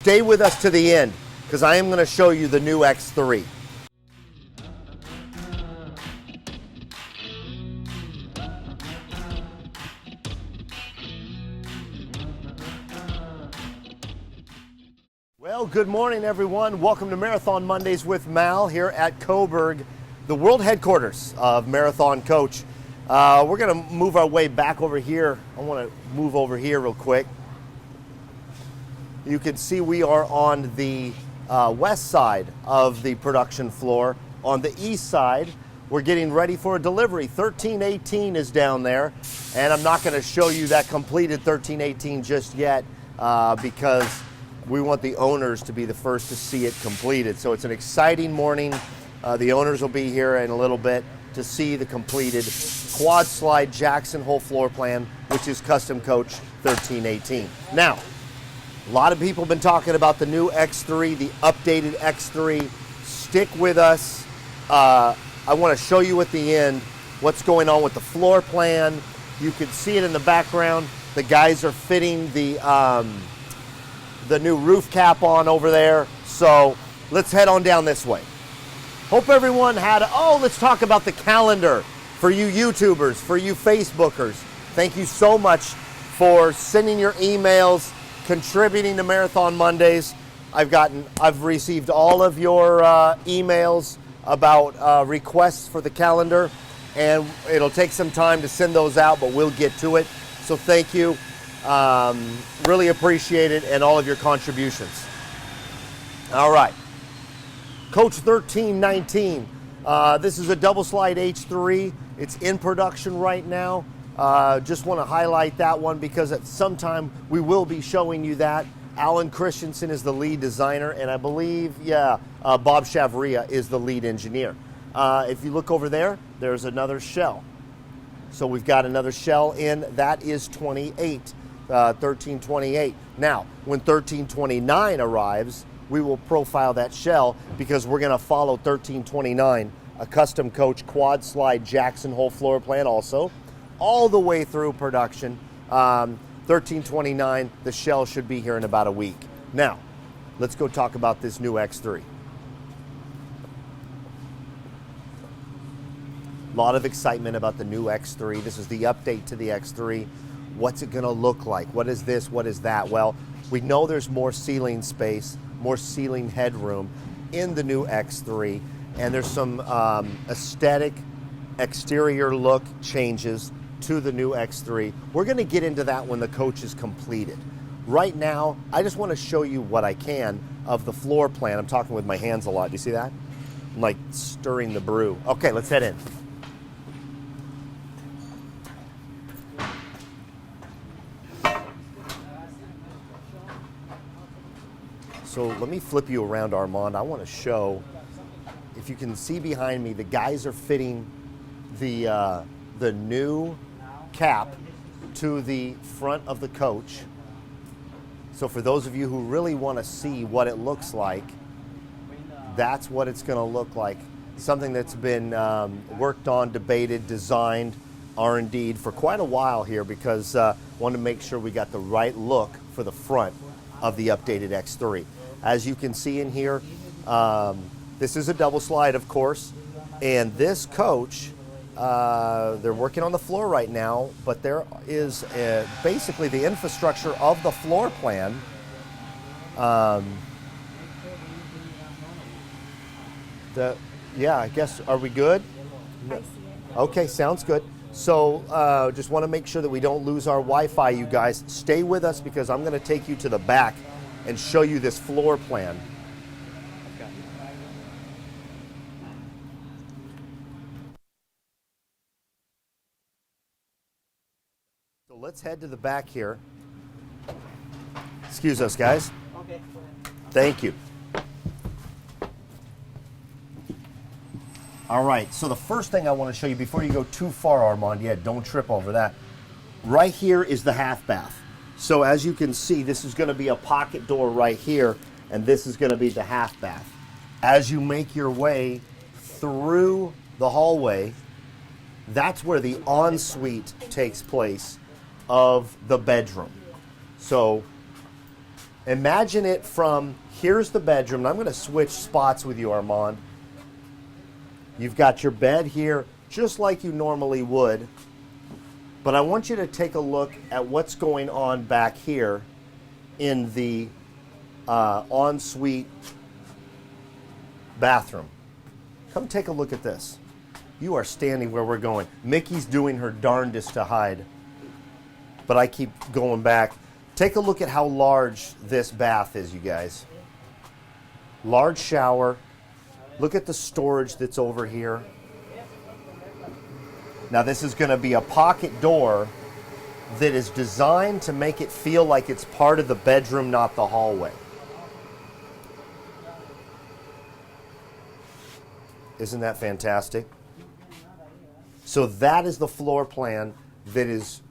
stay with us to the end because I am going to show you the new X3. Well, good morning, everyone. Welcome to Marathon Mondays with Mal here at Coburg, the world headquarters of Marathon Coach. We're going to move our way back over here. I want to move over here real quick. You can see we are on the west side of the production floor. On the east side, we're getting ready for a delivery. 1318 is down there, and I'm not going to show you that completed 1318 just yet because we want the owners to be the first to see it completed. So it's an exciting morning. The owners will be here in a little bit to see the completed quad slide Jackson Hole floor plan, which is custom coach 1318. Now, a lot of people have been talking about the new X3, the updated X3. Stick with us. I want to show you at the end what's going on with the floor plan. You can see it in the background. The guys are fitting the new roof cap on over there. So let's head on down this way. Hope everyone had, let's talk about the calendar for you YouTubers, for you Facebookers. Thank you so much for sending your emails, contributing to Marathon Mondays. I've received all of your emails about requests for the calendar, and it'll take some time to send those out, but we'll get to it. So thank you. Really appreciate it and all of your contributions. All right. Coach 1319. This is a double slide H3. It's in production right now. Just want to highlight that one because at some time we will be showing you that. Alan Christensen is the lead designer, and I believe, Bob Chavria is the lead engineer. If you look over there, there's another shell. So we've got another shell in. That is 1328. Now, when 1329 arrives, we will profile that shell because we're going to follow 1329, a custom coach quad slide Jackson Hole floor plan also, all the way through production. 1329, the shell should be here in about a week. Now, let's go talk about this new X3. A lot of excitement about the new X3. This is the update to the X3. What's it going to look like? What is this? What is that? Well, we know there's more ceiling space, more ceiling headroom in the new X3, and there's some aesthetic exterior look changes to the new X3. We're going to get into that when the coach is completed. Right now, I just want to show you what I can of the floor plan. I'm talking with my hands a lot. Do you see that? I'm like stirring the brew. Okay, let's head in. So let me flip you around, Armand. I want to show, if you can see behind me, the guys are fitting the new cap to the front of the coach. So for those of you who really want to see what it looks like, that's what it's going to look like. Something that's been worked on, debated, designed, R&D'd for quite a while here because I wanted to make sure we got the right look for the front of the updated X3. As you can see in here, this is a double slide, of course, and this coach, they're working on the floor right now, but there is basically the infrastructure of the floor plan. I guess, are we good? Okay, sounds good. So just want to make sure that we don't lose our Wi-Fi, you guys. Stay with us because I'm going to take you to the back and show you this floor plan. So let's head to the back here. Excuse us, guys. Okay. Thank you. All right, so the first thing I want to show you before you go too far, Armand, don't trip over that. Right here is the half bath. So as you can see, this is going to be a pocket door right here, and this is going to be the half bath. As you make your way through the hallway, that's where the ensuite takes place of the bedroom. So Imagine it from, here's the bedroom. And I'm going to switch spots with you, Armand. You've got your bed here, just like you normally would. But I want you to take a look at what's going on back here in the ensuite bathroom. Come take a look at this. You are standing where we're going. Mickey's doing her darndest to hide, but I keep going back. Take a look at how large this bath is, you guys. Large shower. Look at the storage that's over here. Now this is going to be a pocket door that is designed to make it feel like it's part of the bedroom, not the hallway. Isn't that fantastic? So that is the floor plan that is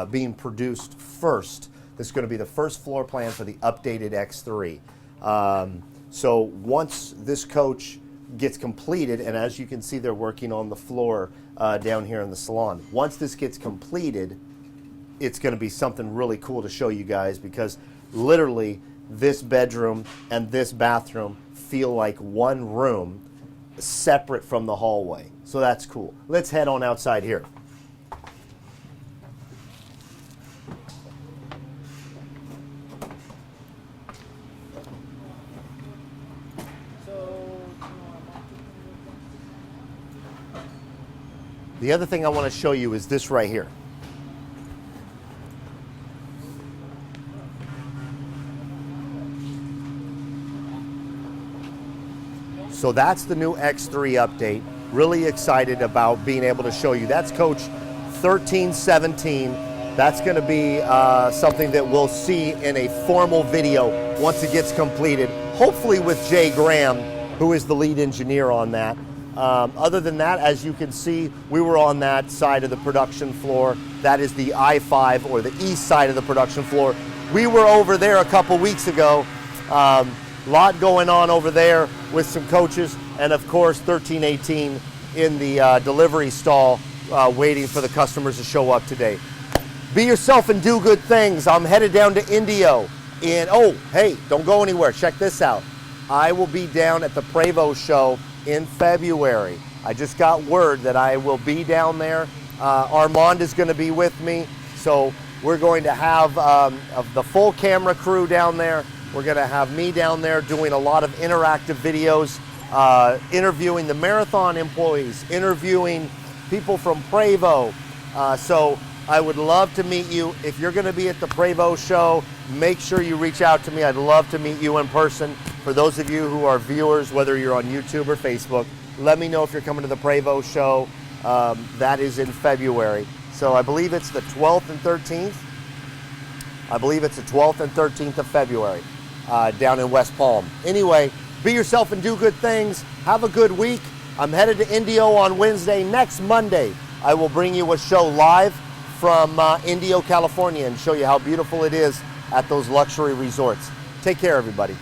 being produced first. This is going to be the first floor plan for the updated X3. So once this coach gets completed, and as you can see, they're working on the floor down here in the salon. Once this gets completed, it's going to be something really cool to show you guys, because literally this bedroom and this bathroom feel like one room separate from the hallway. So that's cool. Let's head on outside here. The other thing I want to show you is this right here. So that's the new X3 update. Really excited about being able to show you. That's coach 1317. That's going to be something that we'll see in a formal video once it gets completed, hopefully with Jay Graham, who is the lead engineer on that. Other than that, as you can see, we were on that side of the production floor. That is the I-5, or the east side of the production floor. We were over there a couple weeks ago. Lot going on over there with some coaches, and of course 1318 in the delivery stall waiting for the customers to show up today. Be yourself and do good things. I'm headed down to Indio. Oh, hey, don't go anywhere. Check this out. I will be down at the Prevost show in February. I just got word that I will be down there. Armand is going to be with me, so we're going to have the full camera crew down there. We're going to have me down there doing a lot of interactive videos, interviewing the marathon employees, interviewing people from Prevost. So I would love to meet you. If you're going to be at the Prevost show, make sure you reach out to me. I'd love to meet you in person. For those of you who are viewers, whether you're on YouTube or Facebook, let me know if you're coming to the Prevost show. That is in February. So I believe it's the 12th and 13th. I believe it's the 12th and 13th of February down in West Palm. Anyway, be yourself and do good things. Have a good week. I'm headed to Indio on Wednesday. Next Monday, I will bring you a show live from Indio, California, and show you how beautiful it is at those luxury resorts. Take care, everybody.